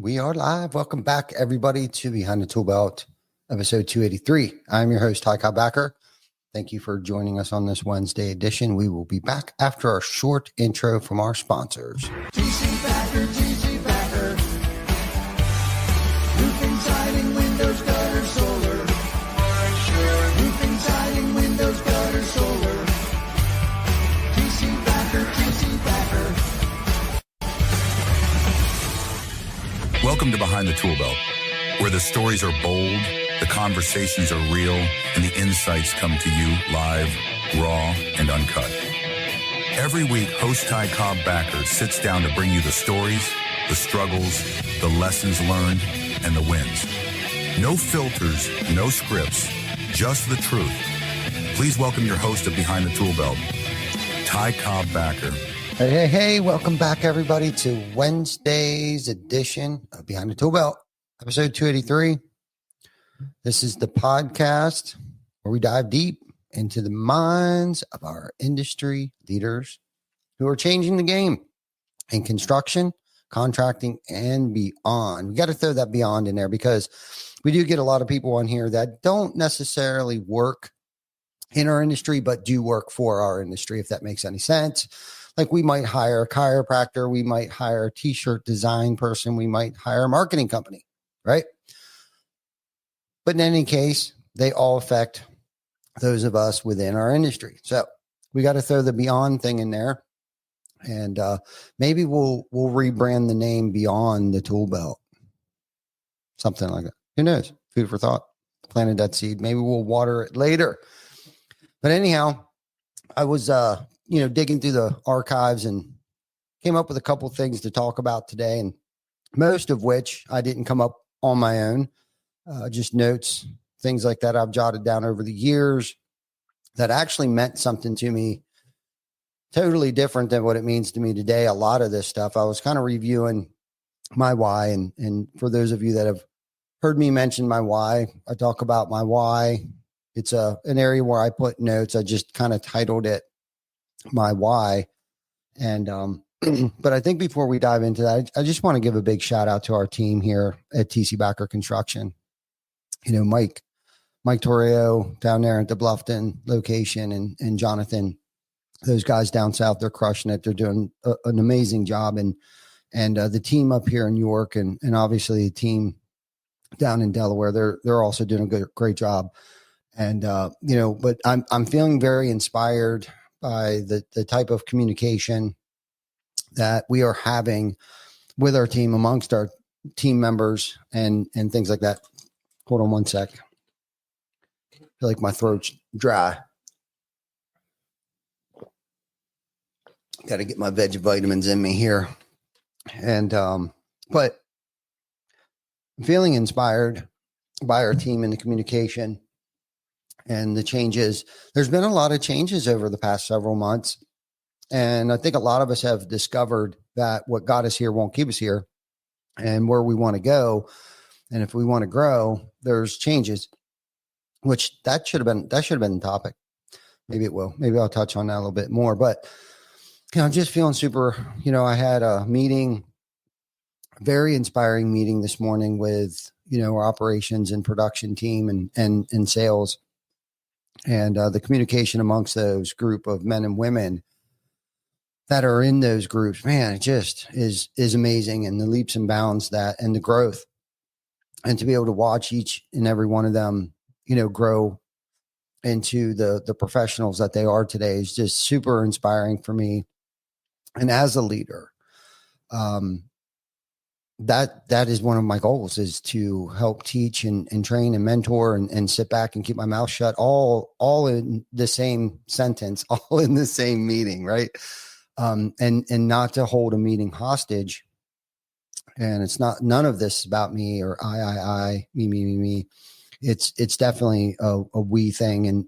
We are live. Welcome back, everybody, to Behind the Tool Belt, episode 283. I'm your host, Ty Cobb Backer. Thank you for joining us on this Wednesday edition. We will be back after our short intro from our sponsors. TC Backer. Roofing, siding, windows, gutter, solar. Roofing, siding, windows, gutter, solar. TC Backer. Welcome to Behind the Tool Belt, where the stories are bold, the conversations are real, and the insights come to you live, raw, and uncut. Every week, host Ty Cobb Backer sits down to bring you the stories, the struggles, the lessons learned, and the wins. No filters, no scripts, just the truth. Please welcome your host of Behind the Tool Belt, Ty Cobb Backer. Hey, welcome back, everybody, to Wednesday's edition of Behind the Tool Belt, episode 283. This is the podcast where we dive deep into the minds of our industry leaders who are changing the game in construction, contracting, and beyond. We got to throw that beyond in there because we do get a lot of people on here that don't necessarily work in our industry, but do work for our industry, if that makes any sense. Like we might hire a chiropractor, we might hire a t-shirt design person, we might hire a marketing company, right? But in any case, they all affect those of us within our industry. So we got to throw the beyond thing in there. And maybe we'll rebrand the name Beyond the Tool Belt. Something like that. Who knows? Food for thought. Planted that seed. Maybe we'll water it later. But anyhow, I was digging through the archives and came up with a couple things to talk about today, and most of which I didn't come up on my own. Just notes, things like that I've jotted down over the years that actually meant something to me totally different than what it means to me today. A lot of this stuff, I was kind of reviewing my why. And for those of you that have heard me mention my why, I talk about my why. It's an area where I put notes. I just kind of titled it my why. And, but I think before we dive into that, I just want to give a big shout out to our team here at TC Backer Construction. Mike Torreo down there at the Bluffton location and Jonathan, those guys down south, they're crushing it. They're doing an amazing job. And the team up here in York and obviously the team down in Delaware, they're also doing a great job. And, but I'm feeling very inspired by the type of communication that we are having with our team, amongst our team members and things like that. Hold on one sec. I feel like my throat's dry. Got to get my veg vitamins in me here. And, but I'm feeling inspired by our team and the communication and the changes. There's been a lot of changes over the past several months. And I think a lot of us have discovered that what got us here won't keep us here, and where we want to go. And if we want to grow, there's changes, which that should have been the topic. Maybe it will. Maybe I'll touch on that a little bit more, but I'm just feeling super, I had a meeting, very inspiring meeting this morning with, our operations and production team and sales. And the communication amongst those group of men and women that are in those groups, man, it just is amazing. And the leaps and bounds and the growth, and to be able to watch each and every one of them, grow into the professionals that they are today is just super inspiring for me. And as a leader, that is one of my goals, is to help teach and train and mentor and sit back and keep my mouth shut, all in the same sentence, all in the same meeting. Right. And not to hold a meeting hostage. And it's none of this is about me or I, me. It's definitely a we thing. And,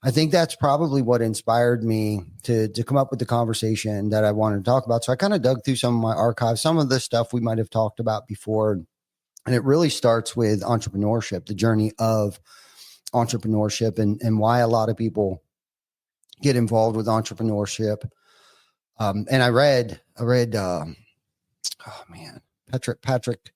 I think that's probably what inspired me to come up with the conversation that I wanted to talk about. So I kind of dug through some of my archives, some of the stuff we might have talked about before. And it really starts with entrepreneurship, the journey of entrepreneurship and why a lot of people get involved with entrepreneurship. And I read Patrick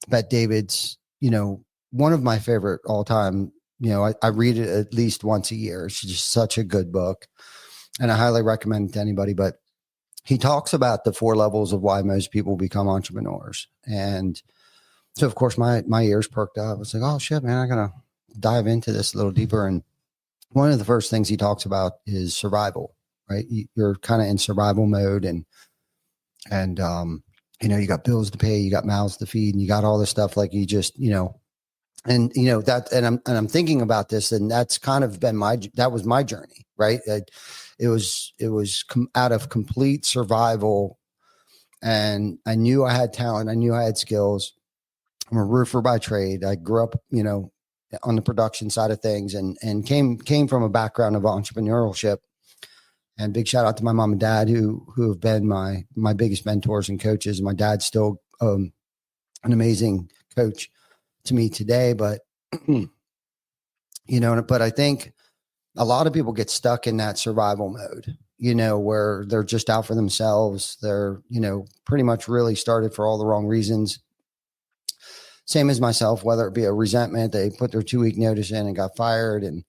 Bet David's, one of my favorite all time. I read it at least once a year. It's just such a good book, and I highly recommend it to anybody. But he talks about the 4 levels of why most people become entrepreneurs. And so, of course, my ears perked up. I was like, oh, shit, man, I got to dive into this a little deeper. And one of the first things he talks about is survival, right? You're kind of in survival mode, and you got bills to pay, you got mouths to feed, and you got all this stuff like you just, and I'm thinking about this, and that's kind of been that was my journey, right? It was out of complete survival, and I knew I had talent. I knew I had skills. I'm a roofer by trade. I grew up, on the production side of things, and came from a background of entrepreneurship. And big shout out to my mom and dad who have been my biggest mentors and coaches. My dad's still an amazing coach to me today, but but I think a lot of people get stuck in that survival mode, where they're just out for themselves. They're, pretty much really started for all the wrong reasons. Same as myself, whether it be a resentment, they put their 2-week notice in and got fired and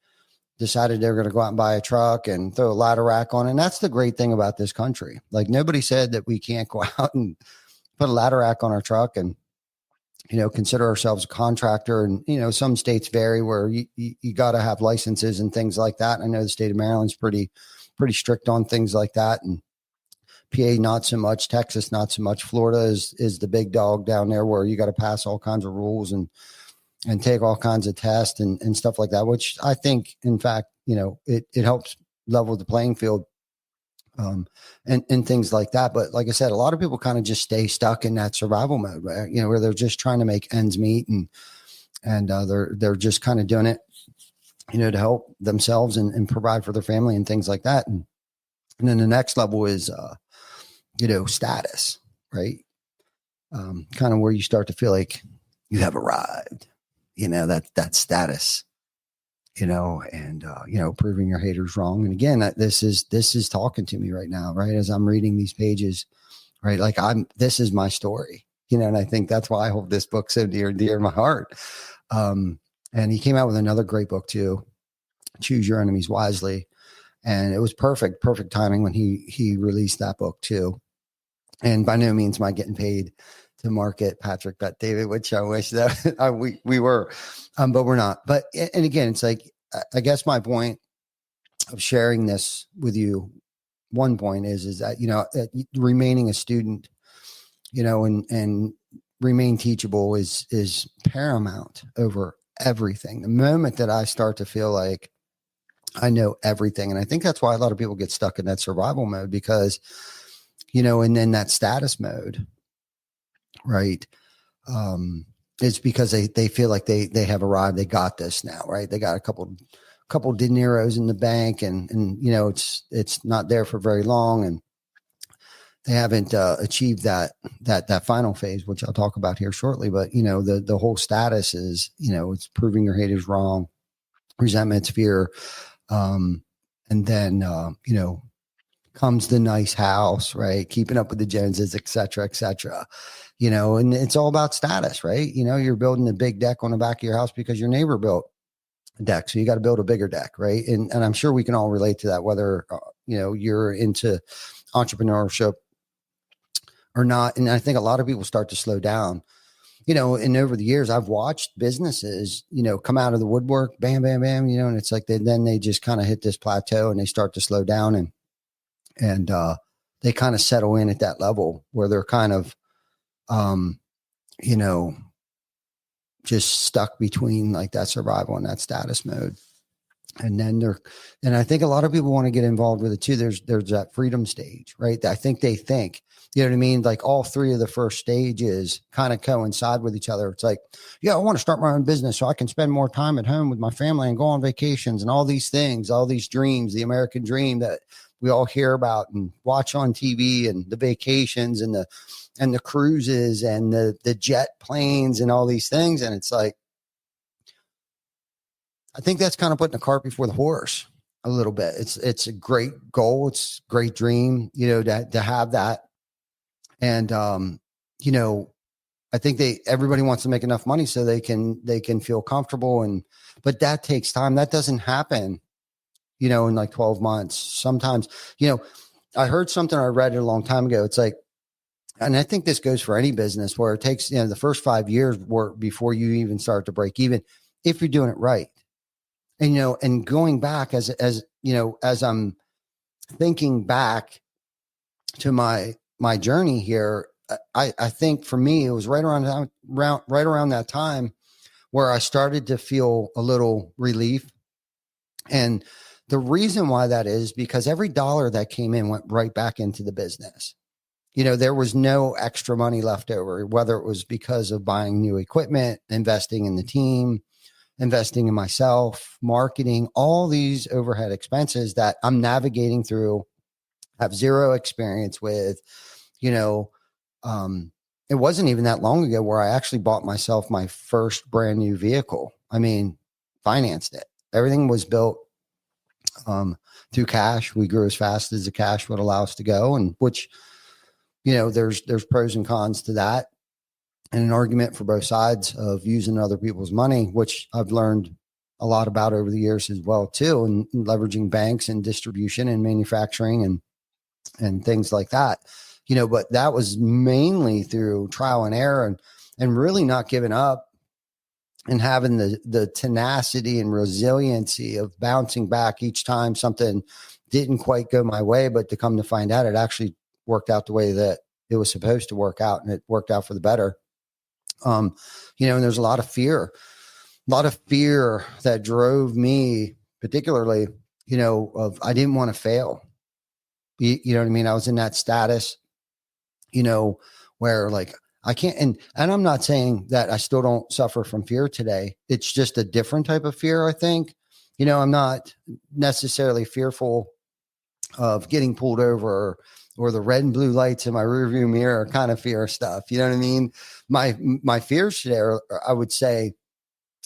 decided they were going to go out and buy a truck and throw a ladder rack on. And that's the great thing about this country. Like, nobody said that we can't go out and put a ladder rack on our truck and, consider ourselves a contractor. And, some states vary where you got to have licenses and things like that. I know the state of Maryland's pretty strict on things like that. And PA, not so much. Texas, not so much. Florida is the big dog down there, where you got to pass all kinds of rules and take all kinds of tests and stuff like that, which I think, in fact, it helps level the playing field, and things like that. But like I said, a lot of people kind of just stay stuck in that survival mode, right? Where they're just trying to make ends meet, and they're just kind of doing it, to help themselves and provide for their family and things like that. And then the next level is, status, right? Kind of where you start to feel like you have arrived, that status, and proving your haters wrong. And again, this is talking to me right now, right? As I'm reading these pages, right? Like this is my story, and I think that's why I hold this book so dear to my heart. And he came out with another great book too, Choose Your Enemies Wisely. And it was perfect timing when he released that book too. And by no means am I getting paid to market Patrick Bet David, which I wish that we were, but we're not. But, and again, it's like, I guess my point of sharing this with you, one point is that, remaining a student, and remain teachable is paramount over everything. The moment that I start to feel like I know everything, and I think that's why a lot of people get stuck in that survival mode, because, and then that status mode, right? It's because they feel like they have arrived. They got this now, right? They got a couple De Niro's in the bank, and it's not there for very long, and they haven't achieved that final phase, which I'll talk about here shortly. But the whole status is, it's proving your haters wrong, resentments, fear, and then comes the nice house, right? Keeping up with the Joneses, et cetera, and it's all about status, right? You're building a big deck on the back of your house because your neighbor built a deck. So you got to build a bigger deck, right? And I'm sure we can all relate to that, whether, you're into entrepreneurship or not. And I think a lot of people start to slow down, and over the years I've watched businesses, come out of the woodwork, bam, bam, bam, and it's like they just kind of hit this plateau and they start to slow down, and they kind of settle in at that level where they're kind of, just stuck between like that survival and that status mode. And then I think a lot of people want to get involved with it too. There's that freedom stage, right? I think they think, you know what I mean? Like all three of the first stages kind of coincide with each other. It's like, yeah, I want to start my own business so I can spend more time at home with my family and go on vacations and all these things, all these dreams, the American dream that we all hear about and watch on TV, and the vacations and the cruises and the jet planes and all these things. And it's like, I think that's kind of putting the cart before the horse a little bit. It's a great goal. It's a great dream, to have that. And, I think everybody wants to make enough money so they can feel comfortable, but that takes time. That doesn't happen, in like 12 months. Sometimes, I heard something, I read it a long time ago. It's like, and I think this goes for any business, where it takes, the first 5 years work before you even start to break even, if you're doing it right. And, and going back as I'm thinking back to my journey here, I think for me, it was right around that time where I started to feel a little relief. And the reason why that is because every dollar that came in went right back into the business. There was no extra money left over, whether it was because of buying new equipment, investing in the team, investing in myself, marketing, all these overhead expenses that I'm navigating through, have zero experience with. It wasn't even that long ago where I actually bought myself my first brand new vehicle. I mean, financed it. Everything was built through cash. We grew as fast as the cash would allow us to go, and which, there's pros and cons to that, and an argument for both sides of using other people's money, which I've learned a lot about over the years as well too, and leveraging banks and distribution and manufacturing and things like that. But that was mainly through trial and error and really not giving up, and having the tenacity and resiliency of bouncing back each time something didn't quite go my way, but to come to find out it actually worked out the way that it was supposed to work out, and it worked out for the better. And there's a lot of fear that drove me, particularly, of I didn't want to fail. You know what I mean? I was in that status, where like I can't, and I'm not saying that I still don't suffer from fear today. It's just a different type of fear. I think, I'm not necessarily fearful of getting pulled over or the red and blue lights in my rearview mirror kind of fear stuff. You know what I mean? My fears today are, I would say,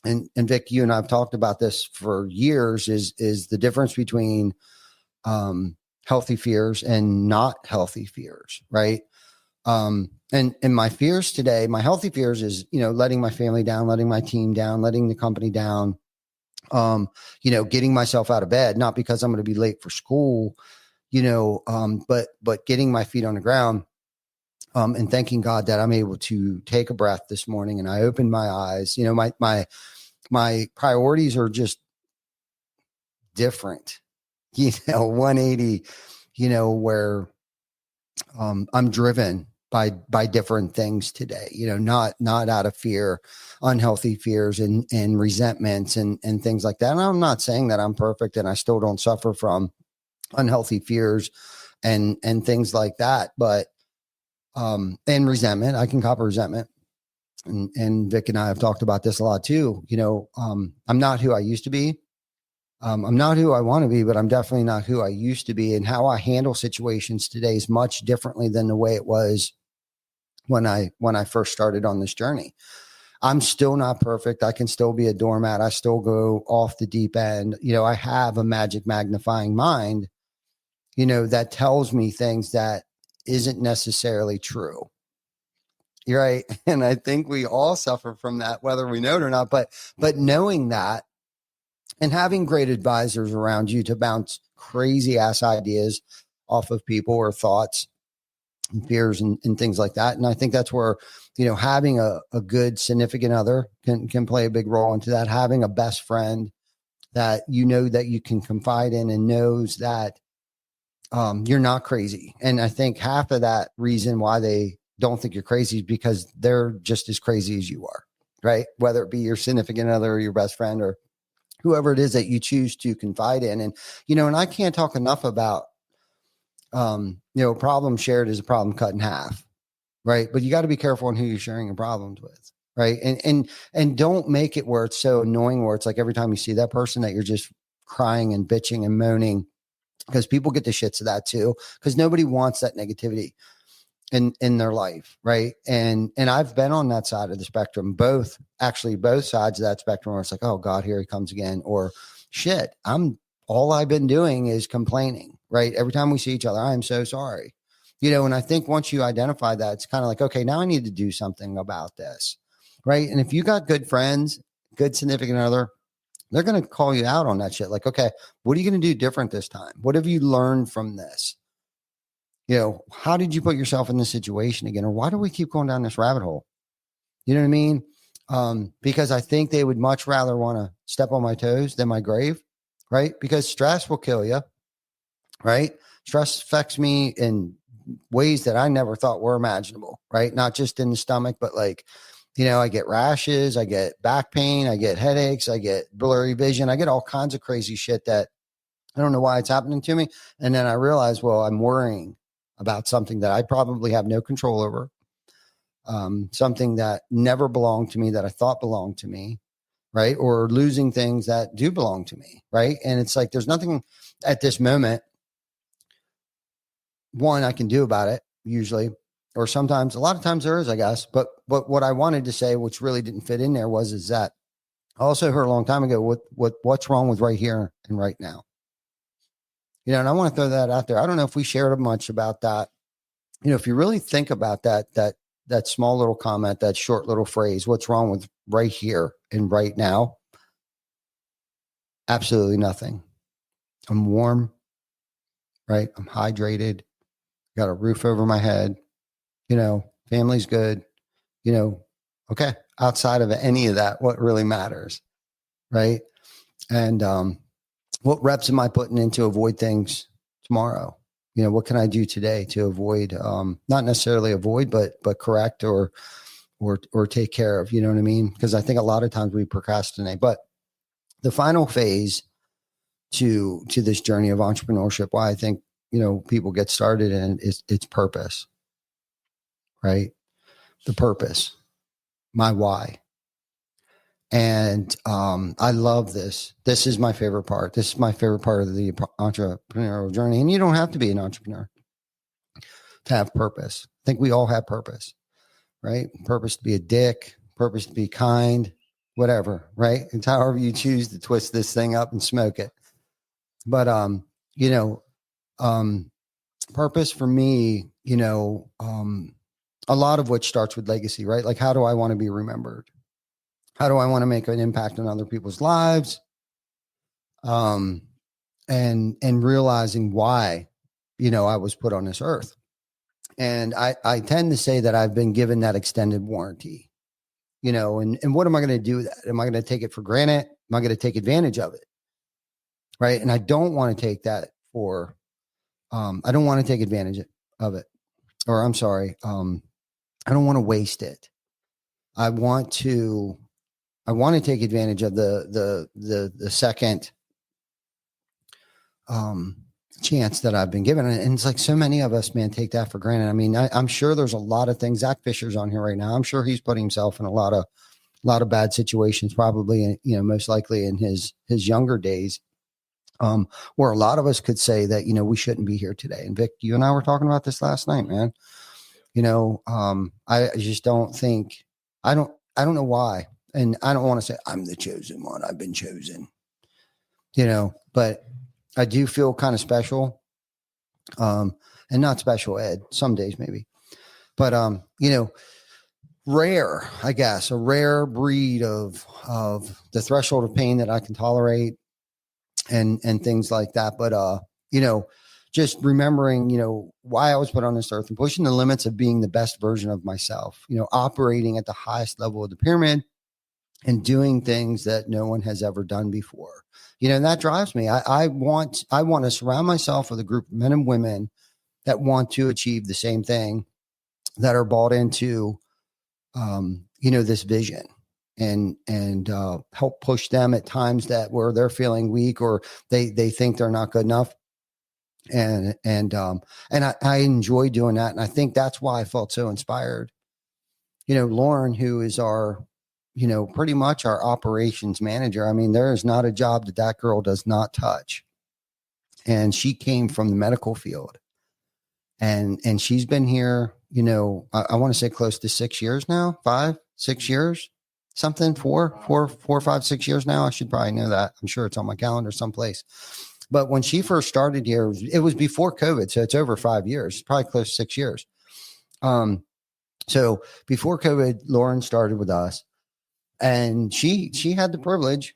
and Vic, you and I've talked about this for years, is the difference between healthy fears and not healthy fears, right? And my fears today, my healthy fears is, letting my family down, letting my team down, letting the company down, getting myself out of bed, not because I'm going to be late for school, but getting my feet on the ground, and thanking God that I'm able to take a breath this morning. And I opened my eyes, my priorities are just different, 180, where, I'm driven by different things today, not out of fear, unhealthy fears and resentments and things like that. And I'm not saying that I'm perfect and I still don't suffer from unhealthy fears and things like that, but, and resentment, I can cop resentment. And Vic and I have talked about this a lot too. I'm not who I used to be. I'm not who I want to be, but I'm definitely not who I used to be. And how I handle situations today is much differently than the way it was when I first started on this journey. I'm still not perfect. I can still be a doormat. I still go off the deep end. I have a magic magnifying mind, that tells me things that isn't necessarily true. You're right. And I think we all suffer from that, whether we know it or not, but knowing that, and having great advisors around you to bounce crazy ass ideas off of people or thoughts and fears and things like that. And I think that's where, having a good significant other can play a big role into that. Having a best friend that, that you can confide in and knows that you're not crazy. And I think half of that reason why they don't think you're crazy is because they're just as crazy as you are, right? Whether it be your significant other or your best friend or whoever it is that you choose to confide in. And, and I can't talk enough about, problem shared is a problem cut in half, right? But you got to be careful on who you're sharing your problems with, right? And don't make it where it's so annoying, where it's like every time you see that person that you're just crying and bitching and moaning, because people get the shits of that too, because nobody wants that negativity in their life, right? And I've been on that side of the spectrum, both sides of that spectrum, where it's like, oh God, here he comes again, or shit, all I've been doing is complaining, right? Every time we see each other, I'm so sorry. And I think once you identify that, it's kind of like, okay, now I need to do something about this. Right. And if you got good friends, good significant other, they're going to call you out on that shit. Like, okay, what are you going to do different this time? What have you learned from this? How did you put yourself in this situation again? Or why do we keep going down this rabbit hole? You know what I mean? Because I think they would much rather want to step on my toes than my grave, right? Because stress will kill you, right? Stress affects me in ways that I never thought were imaginable, right? Not just in the stomach, but like, I get rashes, I get back pain, I get headaches, I get blurry vision, I get all kinds of crazy shit that I don't know why it's happening to me. And then I realize, well, I'm worrying about something that I probably have no control over. Something that never belonged to me that I thought belonged to me, right? Or losing things that do belong to me, right? And it's like, there's nothing at this moment, one, I can do about it usually, or sometimes, a lot of times there is, I guess. But what I wanted to say, which really didn't fit in there, is that I also heard a long time ago, what's wrong with right here and right now? And I want to throw that out there. I don't know if we shared much about that. If you really think about that small little comment, that short little phrase, what's wrong with right here and right now? Absolutely nothing. I'm warm, right? I'm hydrated, got a roof over my head, family's good, okay. Outside of any of that, what really matters, right? And what reps am I putting in to avoid things tomorrow? What can I do today to avoid, not necessarily avoid, but correct or take care of, you know what I mean? Because I think a lot of times we procrastinate. But the final phase to this journey of entrepreneurship, why I think, people get started in it's purpose, right? The purpose, my why. And I love this. This is my favorite part. This is my favorite part of the entrepreneurial journey. And you don't have to be an entrepreneur to have purpose. I think we all have purpose, right? Purpose to be a dick, purpose to be kind, whatever, right? It's however you choose to twist this thing up and smoke it. But, purpose for me, a lot of which starts with legacy, right? Like, how do I want to be remembered? How do I want to make an impact on other people's lives? And realizing why, I was put on this earth. And I tend to say that I've been given that extended warranty, and what am I going to do with that? Am I going to take it for granted? Am I going to take advantage of it? Right. And I don't want to take that for, I don't want to take advantage of it, or I'm sorry. I don't want to waste it. I want to take advantage of the second chance that I've been given. And it's like so many of us, man, take that for granted. I mean, I'm sure there's a lot of things. Zach Fisher's on here right now. I'm sure he's putting himself in a lot of bad situations, probably, most likely in his younger days, where a lot of us could say that, we shouldn't be here today. And Vic, you and I were talking about this last night, man. I just don't think, I don't know why. And I don't want to say I'm the chosen one. I've been chosen, but I do feel kind of special. And not special ed, some days maybe, but, rare, I guess, a rare breed of the threshold of pain that I can tolerate and things like that. But, just remembering, why I was put on this earth and pushing the limits of being the best version of myself, operating at the highest level of the pyramid and doing things that no one has ever done before, and that drives me. I want to surround myself with a group of men and women that want to achieve the same thing, that are bought into, this vision and help push them at times where they're feeling weak or they think they're not good enough. And I enjoy doing that. And I think that's why I felt so inspired. Lauren, who is our, pretty much our operations manager. I mean, there is not a job that girl does not touch. And she came from the medical field and she's been here, I want to say close to 6 years now, 5, 6 years, something, 4, 5, 6 years now. I should probably know that. I'm sure it's on my calendar someplace. But when she first started here, it was before COVID. So it's over 5 years, probably close to 6 years. So before COVID, Lauren started with us, and she had the privilege,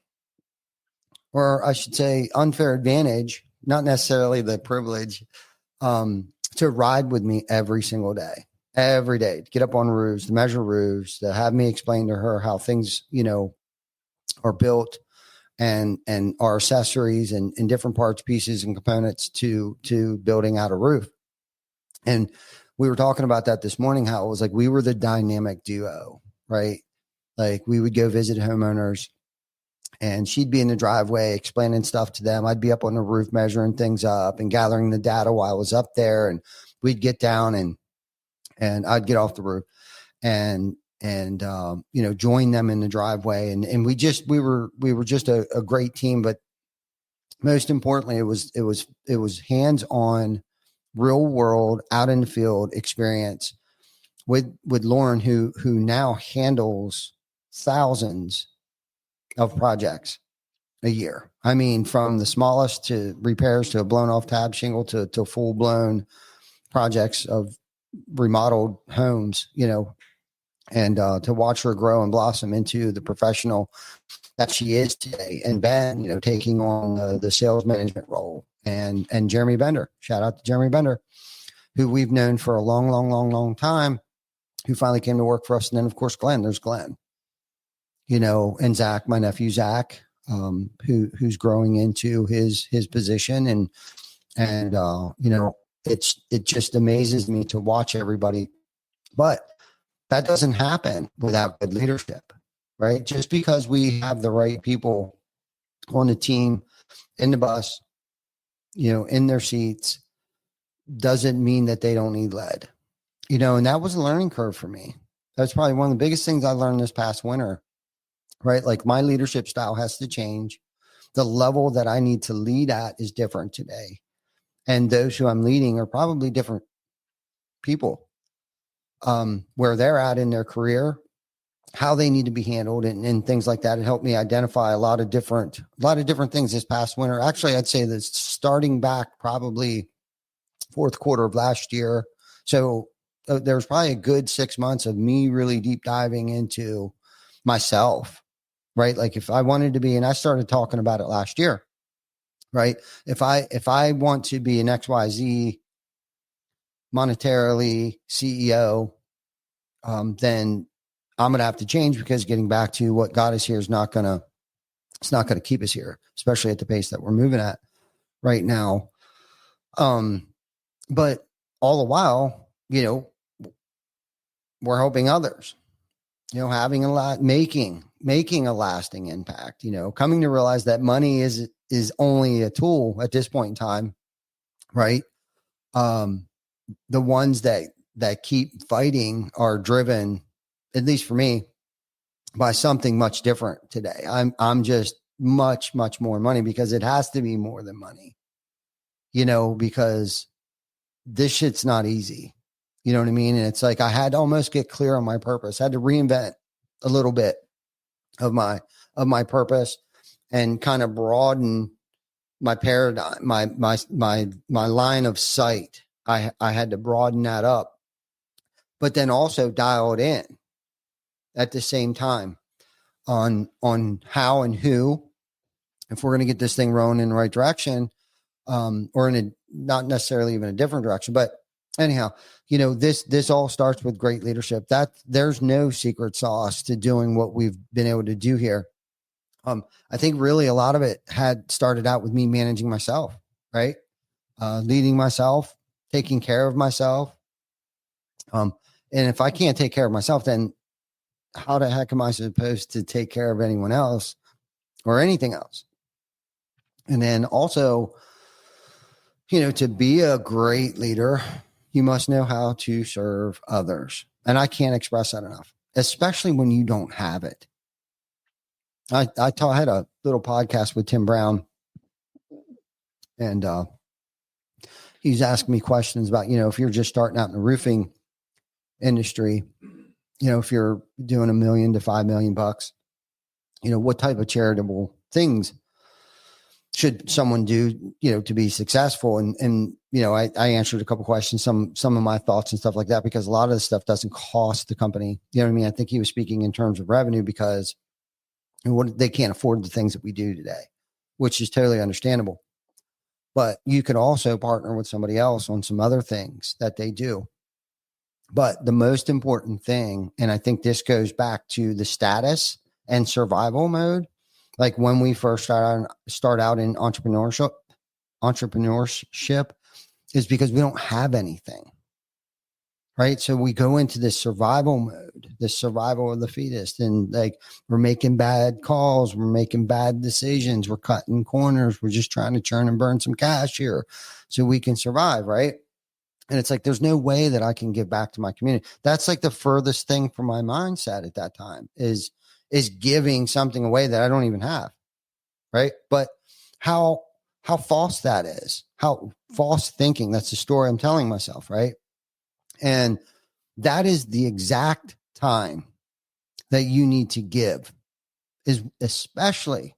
or I should say unfair advantage, not necessarily the privilege, to ride with me every single day, every day, to get up on roofs, to measure roofs, to have me explain to her how things, are built, and our accessories and different parts, pieces, and components to building out a roof. And we were talking about that this morning, how it was like we were the dynamic duo, right? Like we would go visit homeowners, and she'd be in the driveway explaining stuff to them. I'd be up on the roof measuring things up and gathering the data while I was up there. And we'd get down and I'd get off the roof and join them in the driveway. And we were just a great team. But most importantly, it was hands-on, real world, out in the field experience with Lauren, who now handles thousands of projects a year. I mean, from the smallest to repairs to a blown off tab shingle to full blown projects of remodeled homes, and to watch her grow and blossom into the professional that she is today. And Ben, taking on the sales management role, and Jeremy Bender, shout out to Jeremy Bender, who we've known for a long, long, long, long time, who finally came to work for us. And then of course, there's Glenn, and Zach, my nephew, Zach, who's growing into his position. And it just amazes me to watch everybody, but that doesn't happen without good leadership, right? Just because we have the right people on the team, in the bus, in their seats, doesn't mean that they don't need lead, and that was a learning curve for me. That's probably one of the biggest things I learned this past winter, right? Like my leadership style has to change. The level that I need to lead at is different today. And those who I'm leading are probably different people, where they're at in their career, how they need to be handled, and things like that. It helped me identify a lot of different things this past winter. Actually, I'd say that starting back probably fourth quarter of last year. So there was probably a good 6 months of me really deep diving into myself, right? Like if I wanted to be, and I started talking about it last year, right? If I want to be an XYZ monetarily CEO, then I'm going to have to change, because getting back to what got us here is not going to keep us here, especially at the pace that we're moving at right now. But all the while, we're helping others, having a lot, making a lasting impact, coming to realize that money is only a tool at this point in time, right? The ones that keep fighting are driven, at least for me, by something much different today. I'm just much, much more money, because it has to be more than money, because this shit's not easy. You know what I mean? And it's like, I had to almost get clear on my purpose. I had to reinvent a little bit of my purpose, and kind of broaden my paradigm, my line of sight. I had to broaden that up, but then also dial it in at the same time on how and who, if we're going to get this thing rolling in the right direction, or in a, not necessarily even a different direction. But anyhow, this all starts with great leadership. That there's no secret sauce to doing what we've been able to do here. I think really a lot of it had started out with me managing myself, right? Leading myself, taking care of myself. And if I can't take care of myself, then how the heck am I supposed to take care of anyone else or anything else? And then also, to be a great leader, you must know how to serve others. And I can't express that enough, especially when you don't have it. I had a little podcast with Tim Brown, and he's asking me questions about, if you're just starting out in the roofing industry, if you're doing $1 million to $5 million, what type of charitable things should someone do, to be successful? And I answered a couple questions, some of my thoughts and stuff like that, because a lot of this stuff doesn't cost the company. You know what I mean? I think he was speaking in terms of revenue because they can't afford the things that we do today, which is totally understandable. But you could also partner with somebody else on some other things that they do. But the most important thing, and I think this goes back to the status and survival mode, like when we first start out in entrepreneurship, is because we don't have anything, right? So we go into this survival mode, this survival of the fittest, and like we're making bad calls, we're making bad decisions, we're cutting corners, we're just trying to churn and burn some cash here so we can survive, right? And it's like, there's no way that I can give back to my community. That's like the furthest thing from my mindset at that time is giving something away that I don't even have, right? But how false that is, how false thinking. That's the story I'm telling myself, right? And that is the exact time that you need to give, is especially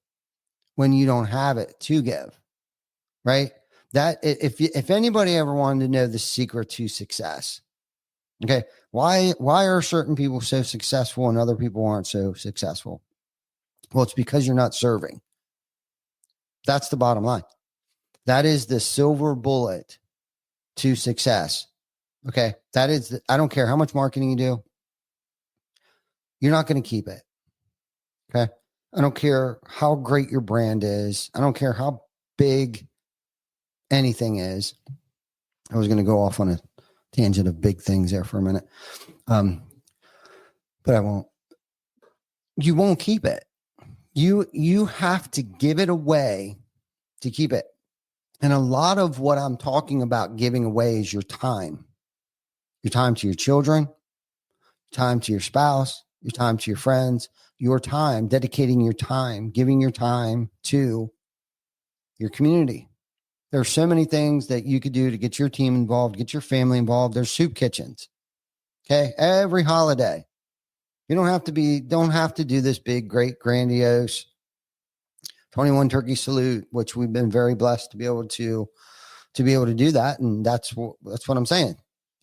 when you don't have it to give, right? That if anybody ever wanted to know the secret to success, okay, why are certain people so successful and other people aren't so successful? Well, it's because you're not serving. That's the bottom line. That is the silver bullet to success. Okay. That is, I don't care how much marketing you do. You're not going to keep it. Okay. I don't care how great your brand is. I don't care how big anything is. I was going to go off on a tangent of big things there for a minute. But I won't. You won't keep it. You have to give it away to keep it. And a lot of what I'm talking about giving away is your time to your children, time to your spouse, your time to your friends, your time, dedicating your time, giving your time to your community. There are so many things that you could do to get your team involved, get your family involved. There's soup kitchens. Okay. Every holiday. You don't have to do this big, great, grandiose 21 turkey salute, which we've been very blessed to be able to do that. And that's what I'm saying,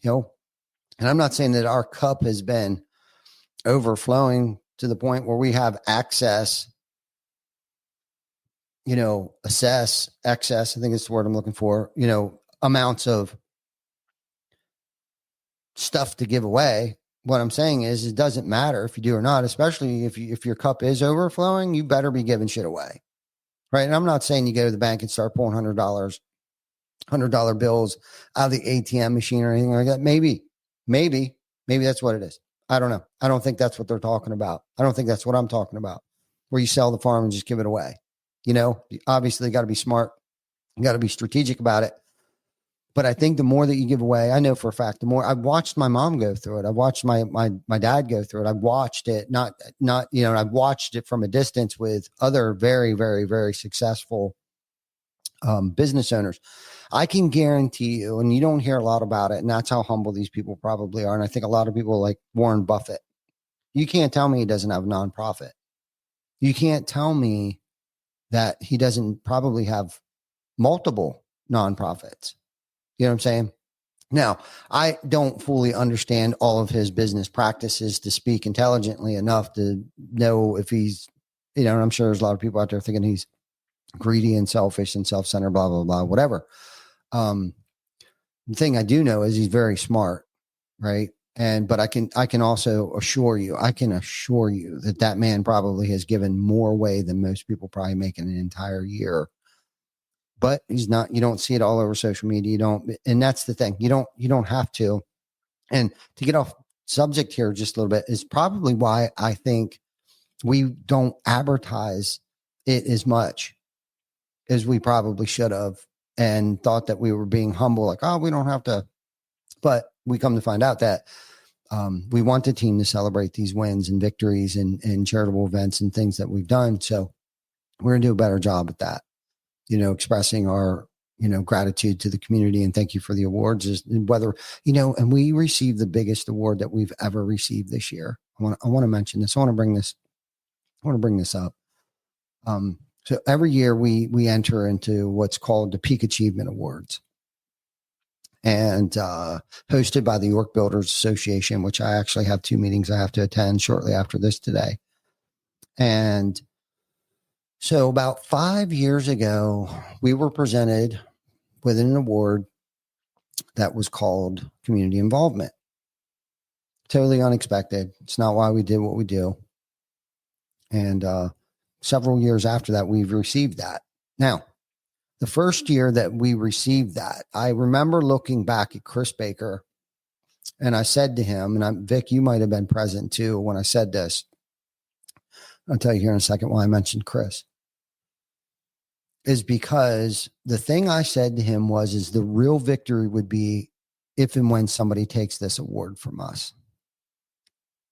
and I'm not saying that our cup has been overflowing to the point where we have excess, excess, I think it's the word I'm looking for, amounts of stuff to give away. What I'm saying is it doesn't matter if you do or not, especially if your cup is overflowing, you better be giving shit away. Right. And I'm not saying you go to the bank and start pulling $100 bills out of the ATM machine or anything like that. Maybe that's what it is. I don't know. I don't think that's what they're talking about. I don't think that's what I'm talking about, where you sell the farm and just give it away. Obviously you got to be smart. You got to be strategic about it. But I think the more that you give away, I know for a fact, the more I've watched my mom go through it. I've watched my dad go through it. I've watched it, not, I've watched it from a distance with other very, very, very successful business owners. I can guarantee you, and you don't hear a lot about it, and that's how humble these people probably are. And I think a lot of people like Warren Buffett. You can't tell me he doesn't have a nonprofit. You can't tell me that he doesn't probably have multiple nonprofits. You know what I'm saying? Now, I don't fully understand all of his business practices to speak intelligently enough to know if he's, and I'm sure there's a lot of people out there thinking he's greedy and selfish and self-centered, blah, blah, blah, whatever. The thing I do know is he's very smart, right? But I can also assure you that man probably has given more away than most people probably make in an entire year. But he's not, you don't see it all over social media. And that's the thing. You don't have to. And to get off subject here just a little bit is probably why I think we don't advertise it as much as we probably should have, and thought that we were being humble, like, oh, we don't have to. But we come to find out that we want the team to celebrate these wins and victories and charitable events and things that we've done. So we're going to do a better job at that, expressing our, gratitude to the community and thank you for the awards, is whether, and we received the biggest award that we've ever received this year. I want to mention this. I want to bring this up. So every year we enter into what's called the Peak Achievement Awards, and hosted by the York Builders Association, which I actually have 2 meetings I have to attend shortly after this today. And so about 5 years ago, we were presented with an award that was called Community Involvement. Totally unexpected. It's not why we did what we do. And several years after that, we've received that. Now, the first year that we received that, I remember looking back at Chris Baker, and I said to him, and Vic, you might have been present too when I said this. I'll tell you here in a second why I mentioned Chris. Is because the thing I said to him is the real victory would be if and when somebody takes this award from us.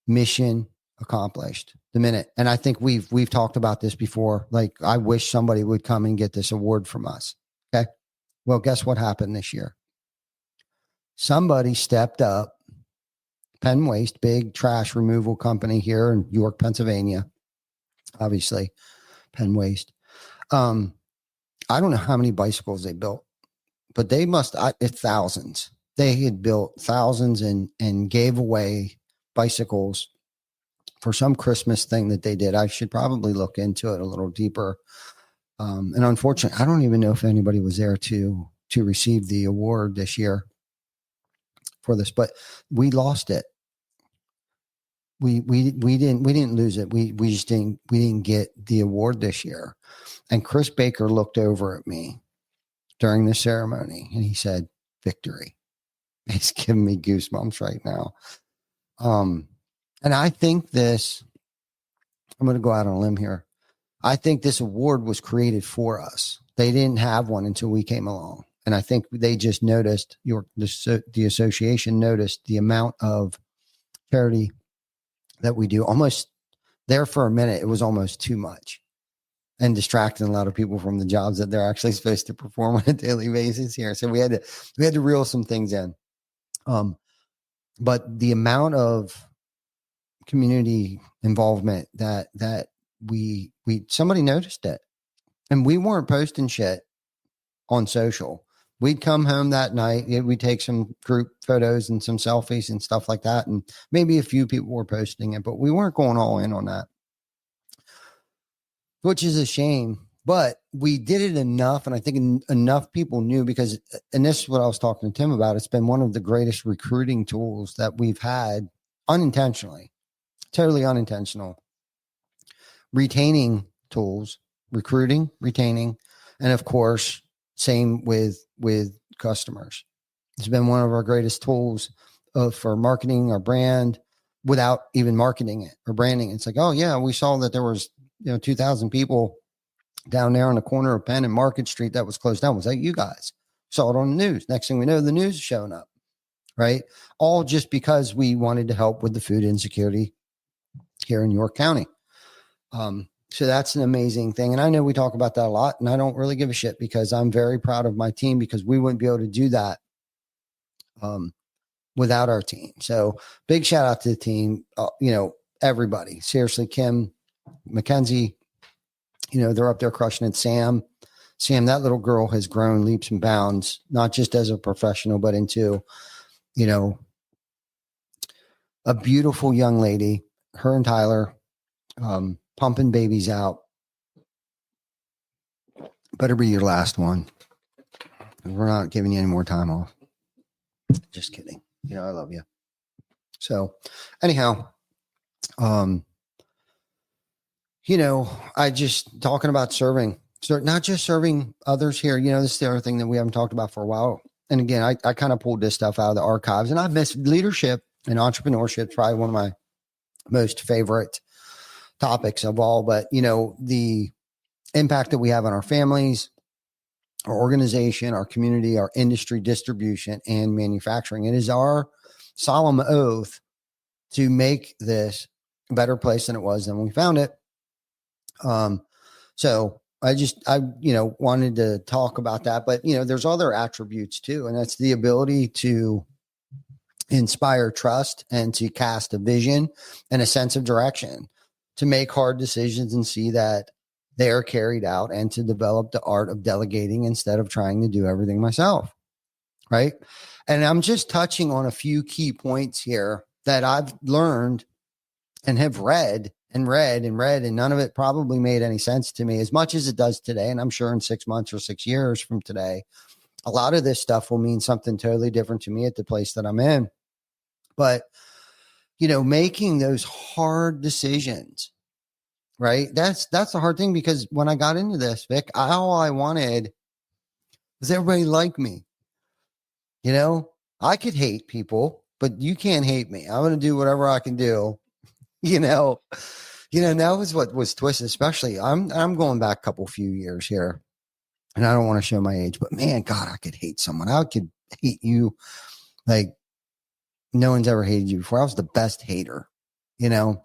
Mission accomplished the minute. And I think we've talked about this before. Like, I wish somebody would come and get this award from us. Okay. Well, guess what happened this year? Somebody stepped up. Penn Waste, big trash removal company here in York, Pennsylvania. Obviously, Penn Waste. I don't know how many bicycles they built, but they must, it's thousands. They had built thousands and gave away bicycles for some Christmas thing that they did. I should probably look into it a little deeper. And unfortunately, I don't even know if anybody was there to receive the award this year for this, but we lost it. We didn't lose it. We didn't get the award this year. And Chris Baker looked over at me during the ceremony and he said, "Victory." It's giving me goosebumps right now. And I think this, I'm going to go out on a limb here. I think this award was created for us. They didn't have one until we came along. And I think they just noticed, the association noticed the amount of charity that we do. Almost there for a minute, it was almost too much and distracting a lot of people from the jobs that they're actually supposed to perform on a daily basis here. So we had to reel some things in. But the amount of community involvement that somebody noticed it, and we weren't posting shit on social. We'd come home that night. We'd take some group photos and some selfies and stuff like that. And maybe a few people were posting it, but we weren't going all in on that, which is a shame. But we did it enough. And I think enough people knew because, and this is what I was talking to Tim about. It's been one of the greatest recruiting tools that we've had unintentionally, totally unintentional. Retaining tools, recruiting, retaining, and of course, same with customers. It's been one of our greatest tools for marketing our brand without even marketing it or branding. It's like, oh yeah, we saw that there was 2,000 people down there on the corner of Penn and Market Street that was closed down. Was that you guys? Saw it on the news. Next thing we know, the news is showing up, right? All just because we wanted to help with the food insecurity here in York County. So that's an amazing thing. And I know we talk about that a lot, and I don't really give a shit because I'm very proud of my team because we wouldn't be able to do that without our team. So big shout out to the team, everybody. Seriously, Kim, Mackenzie, they're up there crushing it. Sam, that little girl has grown leaps and bounds, not just as a professional, but into, a beautiful young lady, her and Tyler, pumping babies out. Better be your last one. We're not giving you any more time off. Just kidding. I love you. So anyhow, I just talking about serving. So not just serving others here. This is the other thing that we haven't talked about for a while. And again, I kind of pulled this stuff out of the archives, and I've missed leadership and entrepreneurship. Probably one of my most favorite topics of all, but the impact that we have on our families, our organization, our community, our industry, distribution, and manufacturing. It is our solemn oath to make this a better place than it was when we found it. So I wanted to talk about that, but there's other attributes too, and that's the ability to inspire trust and to cast a vision and a sense of direction, to make hard decisions and see that they are carried out, and to develop the art of delegating instead of trying to do everything myself. Right. And I'm just touching on a few key points here that I've learned and have read and read and read, and none of it probably made any sense to me as much as it does today. And I'm sure in 6 months or 6 years from today, a lot of this stuff will mean something totally different to me at the place that I'm in. But, making those hard decisions, right? That's the hard thing, because when I got into this, Vic, all I wanted was everybody like me. I could hate people, but you can't hate me. I'm going to do whatever I can do. That was what was twisted, especially I'm going back a few years here, and I don't want to show my age, but man, God, I could hate someone. I could hate you like no one's ever hated you before. I was the best hater, and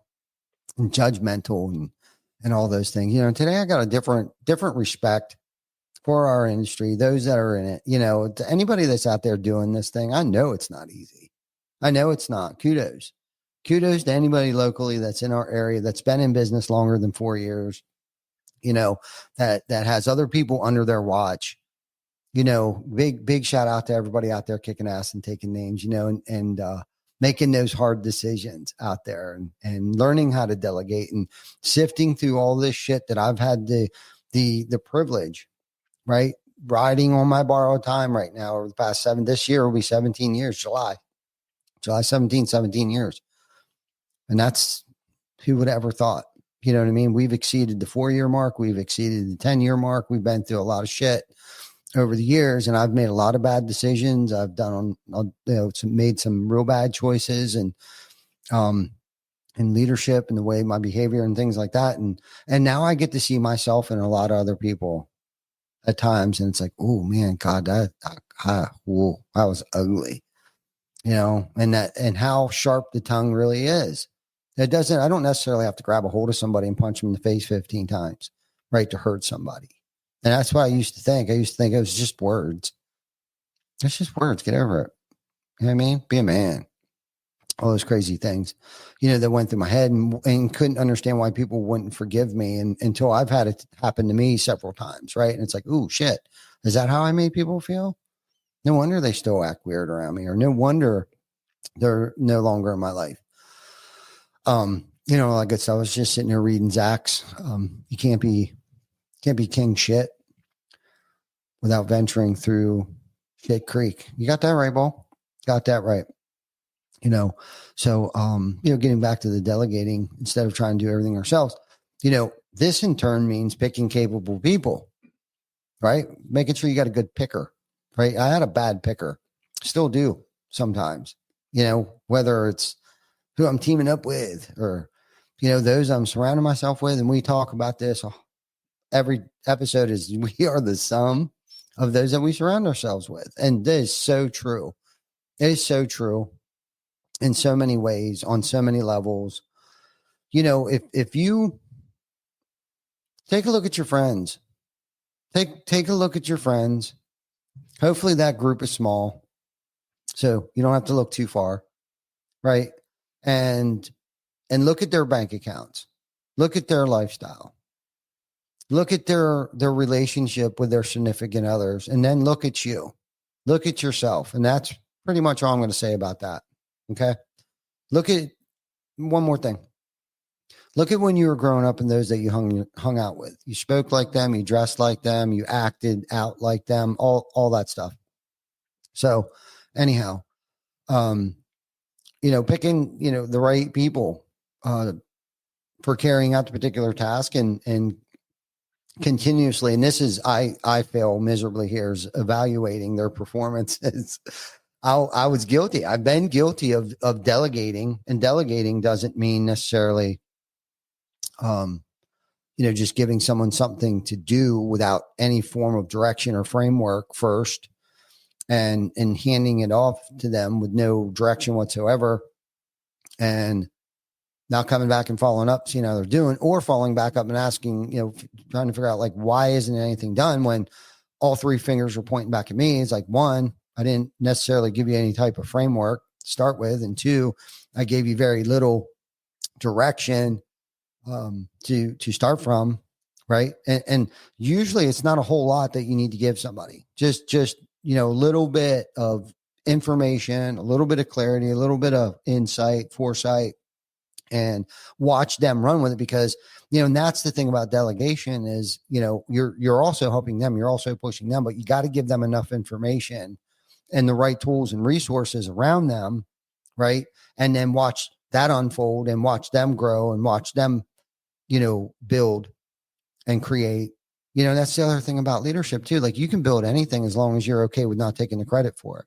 judgmental and all those things. Today I got a different respect for our industry, those that are in it. To anybody that's out there doing this thing, I know it's not easy. I know it's not. Kudos to anybody locally that's in our area that's been in business longer than 4 years, that has other people under their watch. Big shout out to everybody out there kicking ass and taking names, and making those hard decisions out there, and learning how to delegate, and sifting through all this shit that I've had the privilege, right? Riding on my borrowed time right now over the past this year will be 17 years, July 17 years. And that's, who would ever thought, you know what I mean? We've exceeded the 4-year mark. We've exceeded the 10-year mark. We've been through a lot of shit over the years, and I've made a lot of bad decisions. I've made some real bad choices, and leadership, and the way my behavior and things like that. And now I get to see myself and a lot of other people at times. And it's like, oh man, God, that was ugly, and how sharp the tongue really is. I don't necessarily have to grab a hold of somebody and punch them in the face 15 times, right, to hurt somebody. And that's what I used to think. I used to think it was just words. It's just words. Get over it. You know what I mean? Be a man. All those crazy things, that went through my head, and couldn't understand why people wouldn't forgive me, until I've had it happen to me several times. Right. And it's like, oh shit, is that how I made people feel? No wonder they still act weird around me, or no wonder they're no longer in my life. Like I said, I was just sitting here reading Zach's, you can't be king shit without venturing through shit creek. You got that right, Bo? Got that right. So, getting back to the delegating instead of trying to do everything ourselves, this in turn means picking capable people, right? Making sure you got a good picker, right? I had a bad picker, still do sometimes, whether it's who I'm teaming up with, or, those I'm surrounding myself with. And we talk about this every episode, is we are the sum of those that we surround ourselves with. And this is so true. It is so true in so many ways, on so many levels. If you take a look at your friends, take a look at your friends. Hopefully that group is small, so you don't have to look too far, right? And look at their bank accounts, look at their lifestyle, look at their relationship with their significant others, and then look at you, look at yourself. And that's pretty much all I'm going to say about that. Okay. Look at one more thing. Look at when you were growing up and those that you hung out with. You spoke like them, you dressed like them, you acted out like them, all that stuff. So anyhow, picking, the right people for carrying out the particular task, and continuously, and this is, I fail miserably here, is evaluating their performances. I was guilty. I've been guilty of delegating, and delegating doesn't mean necessarily, just giving someone something to do without any form of direction or framework first, and handing it off to them with no direction whatsoever, and not coming back and following up, seeing how they're doing, or following back up and asking, trying to figure out, like, why isn't anything done when all 3 fingers are pointing back at me? It's like, 1, I didn't necessarily give you any type of framework to start with. And 2, I gave you very little direction to start from, right? And usually it's not a whole lot that you need to give somebody. Just a little bit of information, a little bit of clarity, a little bit of insight, foresight, and watch them run with it. Because and that's the thing about delegation is you're also helping them, you're also pushing them, but you got to give them enough information and the right tools and resources around them, right? And then watch that unfold and watch them grow and watch them build and create. That's the other thing about leadership too. Like, you can build anything as long as you're okay with not taking the credit for it.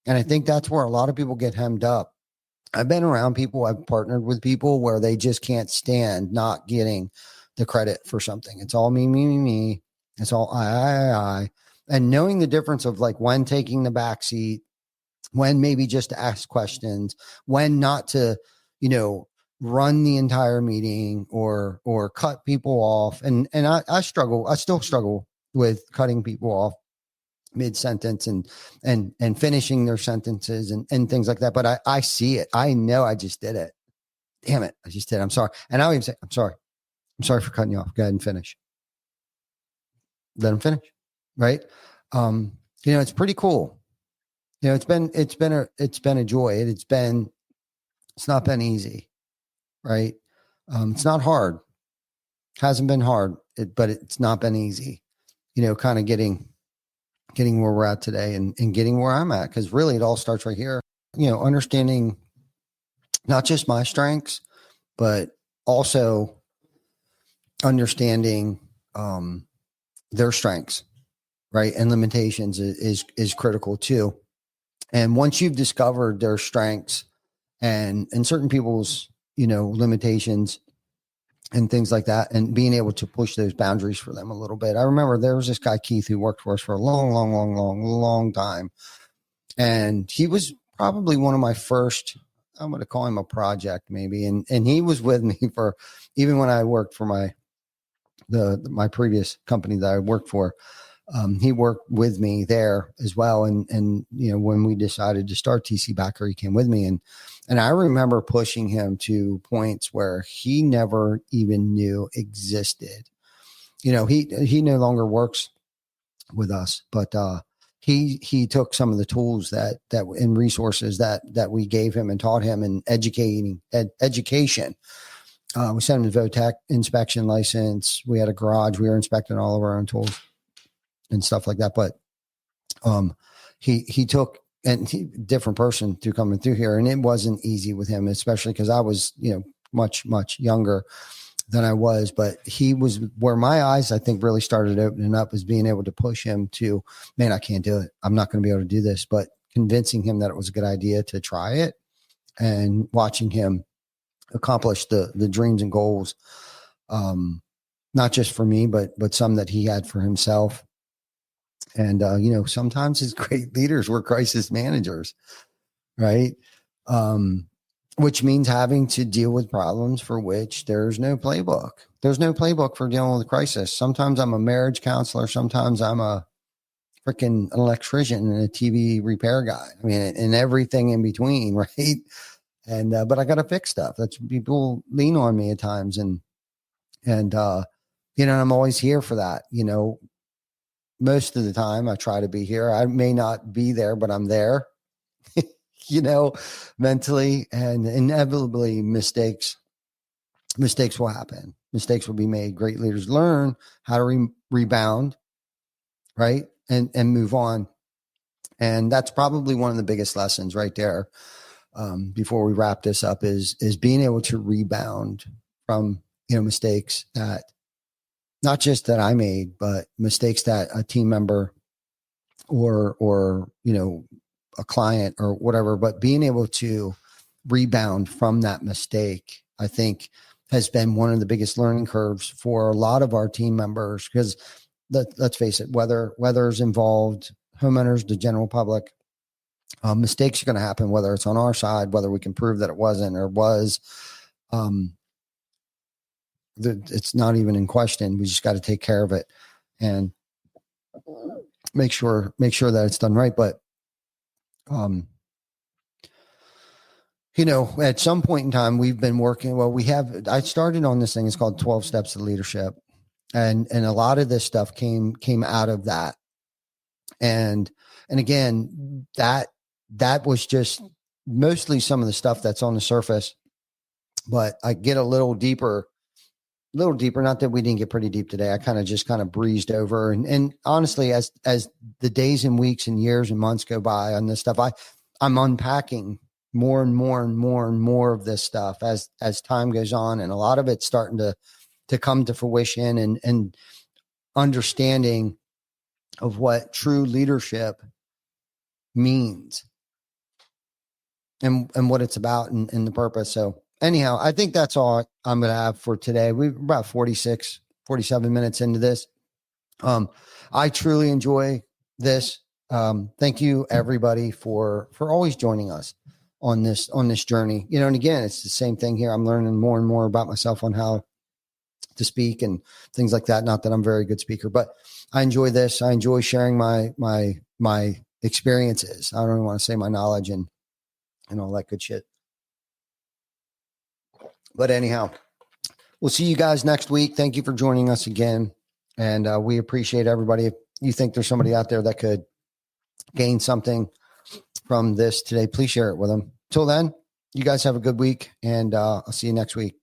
And I think that's where a lot of people get hemmed up. I've been around people, I've partnered with people where they just can't stand not getting the credit for something. It's all me, me, me, me. It's all I. And knowing the difference of like when taking the back seat, when maybe just to ask questions, when not to, run the entire meeting or cut people off. And I still struggle with cutting people off mid-sentence and finishing their sentences and things like that. But I see it. I know I just did it. Damn it. I just did. I'm sorry. And I'll even say, I'm sorry. I'm sorry for cutting you off. Go ahead and finish. Let them finish. Right. It's pretty cool. It's been a joy. It's not been easy. Right. It's not hard. Hasn't been hard, but it's not been easy, kind of getting where we're at today and getting where I'm at. Cause really it all starts right here, understanding not just my strengths, but also understanding, their strengths, right? And limitations is critical too. And once you've discovered their strengths and certain people's, limitations and things like that, and being able to push those boundaries for them a little bit. I remember there was this guy, Keith, who worked for us for a long time. And he was probably one of my first, I'm going to call him a project maybe. And he was with me for, even when I worked for my previous company that I worked for. He worked with me there as well. And when we decided to start TC Backer, he came with me. And I remember pushing him to points where he never even knew existed. He no longer works with us, but he took some of the tools that and resources that we gave him and taught him in education. We sent him to VOTEC inspection license. We had a garage. We were inspecting all of our own tools and stuff like that. But he took different person through coming through here, and it wasn't easy with him, especially because I was much younger than I was. But he was where my eyes, I think, really started opening up, is being able to push him to, man, I can't do it. I'm not going to be able to do this. But convincing him that it was a good idea to try it, and watching him accomplish the dreams and goals, not just for me, but some that he had for himself. And, sometimes as great leaders, we're crisis managers, right? Which means having to deal with problems for which there's no playbook. There's no playbook for dealing with a crisis. Sometimes I'm a marriage counselor. Sometimes I'm a freaking electrician and a TV repair guy. I mean, and everything in between, right? And, but I got to fix stuff. That's, people lean on me at times. And I'm always here for that. Most of the time I try to be here. I may not be there, but I'm there, mentally, and inevitably mistakes will happen. Mistakes will be made. Great leaders learn how to rebound, right? And move on. And that's probably one of the biggest lessons right there. Before we wrap this up is being able to rebound from, mistakes that, not just that I made, but mistakes that a team member or a client or whatever, but being able to rebound from that mistake, I think, has been one of the biggest learning curves for a lot of our team members. Because let's face it, whether is involved, homeowners, the general public, mistakes are going to happen, whether it's on our side, whether we can prove that it wasn't or was. It's not even in question. We just got to take care of it and make sure that it's done right. But, at some point in time, we've been working. Well, I started on this thing. It's called 12 Steps to Leadership. And a lot of this stuff came out of that. And again, that was just mostly some of the stuff that's on the surface, but I get a little deeper. Not that we didn't get pretty deep today. I kind of breezed over. And honestly, as the days and weeks and years and months go by on this stuff, I'm unpacking more and more and more and more of this stuff as time goes on. And a lot of it's starting to come to fruition and understanding of what true leadership means and what it's about and the purpose. So anyhow, I think that's all I'm going to have for today. We're about 47 minutes into this. I truly enjoy this. Thank you everybody for always joining us on this journey. And again, it's the same thing here. I'm learning more and more about myself on how to speak and things like that. Not that I'm a very good speaker, but I enjoy this. I enjoy sharing my experiences. I don't even want to say my knowledge and all that good shit. But anyhow, we'll see you guys next week. Thank you for joining us again. And we appreciate everybody. If you think there's somebody out there that could gain something from this today, please share it with them. Till then, you guys have a good week, and I'll see you next week.